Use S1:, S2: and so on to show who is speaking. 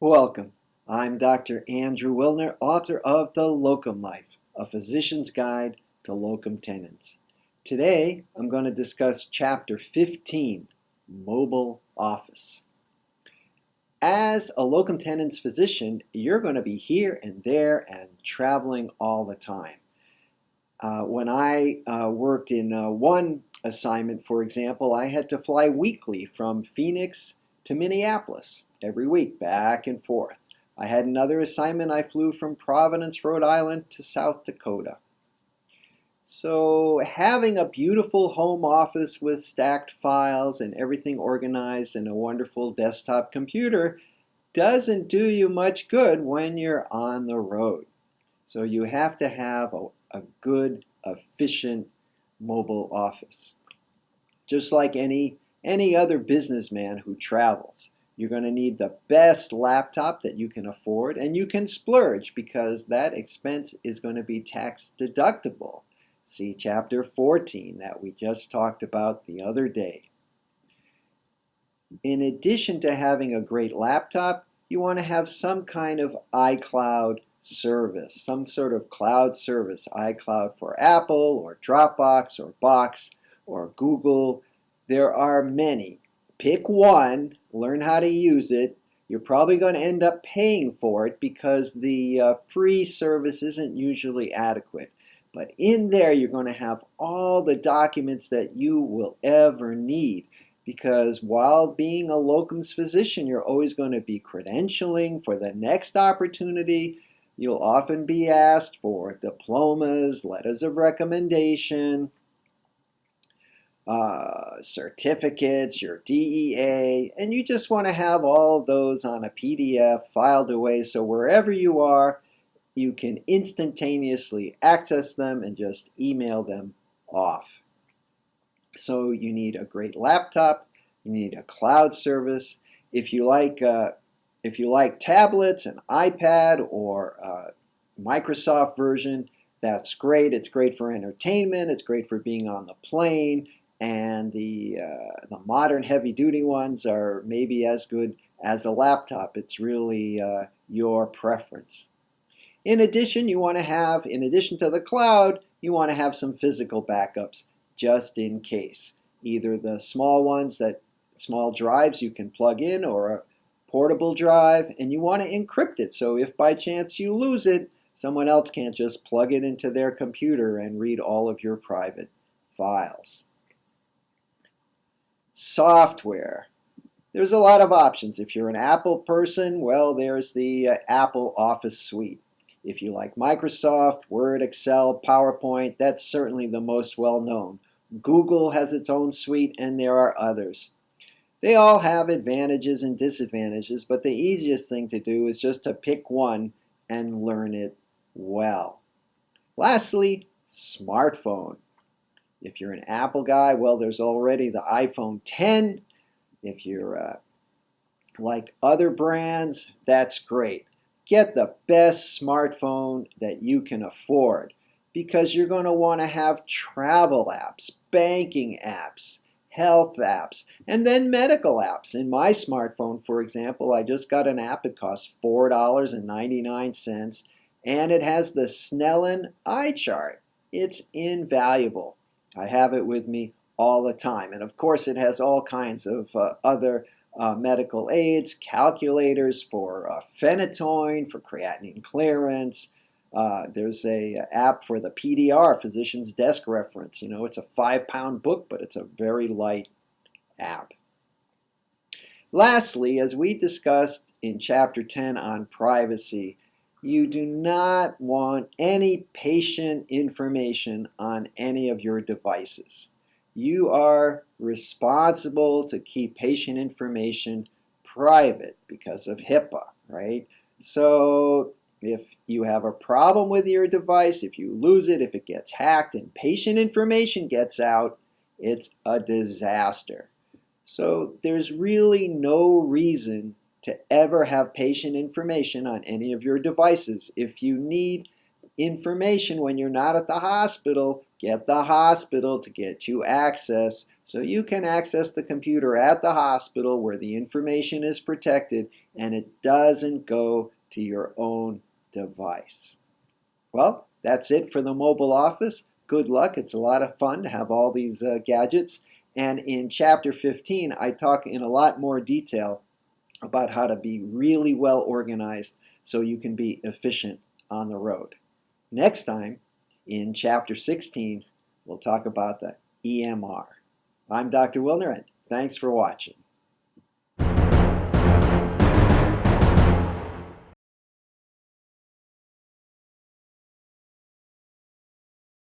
S1: Welcome. I'm Dr. Andrew Wilner, author of The Locum Life, a physician's guide to locum tenens. Today, I'm going to discuss Chapter 15, Mobile Office. As a locum tenens physician, you're going to be here and there and traveling all the time. When I worked in one assignment, for example, I had to fly weekly from Phoenix to Minneapolis every week, back and forth. I had another assignment. I flew from Providence, Rhode Island to South Dakota. So having a beautiful home office with stacked files and everything organized in a wonderful desktop computer doesn't do you much good when you're on the road. So you have to have a good, efficient mobile office. Just like any other businessman who travels. You're going to need the best laptop that you can afford, and you can splurge because that expense is going to be tax deductible. See Chapter 14 that we just talked about the other day. In addition to having a great laptop, you want to have some kind of iCloud service, some sort of cloud service, iCloud for Apple or Dropbox or Box or Google. There are many. Pick one, learn how to use it. You're probably going to end up paying for it because the free service isn't usually adequate. But in there, you're going to have all the documents that you will ever need. Because while being a locums physician, you're always going to be credentialing for the next opportunity. You'll often be asked for diplomas, letters of recommendation, certificates, your DEA, and you just want to have all of those on a PDF filed away so wherever you are, you can instantaneously access them and just email them off. So you need a great laptop, you need a cloud service. If you like tablets, an iPad, or Microsoft version, that's great. It's great for entertainment, it's great for being on the plane. And the modern heavy-duty ones are maybe as good as a laptop. It's really your preference. In addition, you want to have, in addition to the cloud, you want to have some physical backups just in case. Either the small ones, small drives you can plug in, or a portable drive, and you want to encrypt it. So if by chance you lose it, someone else can't just plug it into their computer and read all of your private files. Software. There's a lot of options. If you're an Apple person, well, there's the Apple Office Suite. If you like Microsoft, Word, Excel, PowerPoint, that's certainly the most well-known. Google has its own suite, and there are others. They all have advantages and disadvantages, but the easiest thing to do is just to pick one and learn it well. Lastly, smartphone. If you're an Apple guy, well, there's already the iPhone 10. If you're like other brands, that's great. Get the best smartphone that you can afford because you're going to want to have travel apps, banking apps, health apps, and then medical apps. In my smartphone, for example, I just got an app. It costs $4.99, and it has the Snellen eye chart. It's invaluable. I have it with me all the time. And of course, it has all kinds of other medical aids, calculators for phenytoin, for creatinine clearance. There's a app for the PDR, Physician's Desk Reference. You know, it's a 5-pound book, but it's a very light app. Lastly, as we discussed in Chapter 10 on privacy, you do not want any patient information on any of your devices. You are responsible to keep patient information private because of HIPAA, right? So if you have a problem with your device, if you lose it, if it gets hacked and patient information gets out, it's a disaster. So there's really no reason to ever have patient information on any of your devices. If you need information when you're not at the hospital, get the hospital to get you access So you can access the computer at the hospital where the information is protected and it doesn't go to your own device. Well, that's it for the mobile office. Good luck. It's a lot of fun to have all these gadgets. And in Chapter 15, I talk in a lot more detail about how to be really well organized so you can be efficient on the road. Next time, in Chapter 16, we'll talk about the EMR. I'm Dr. Wilner, and thanks for watching.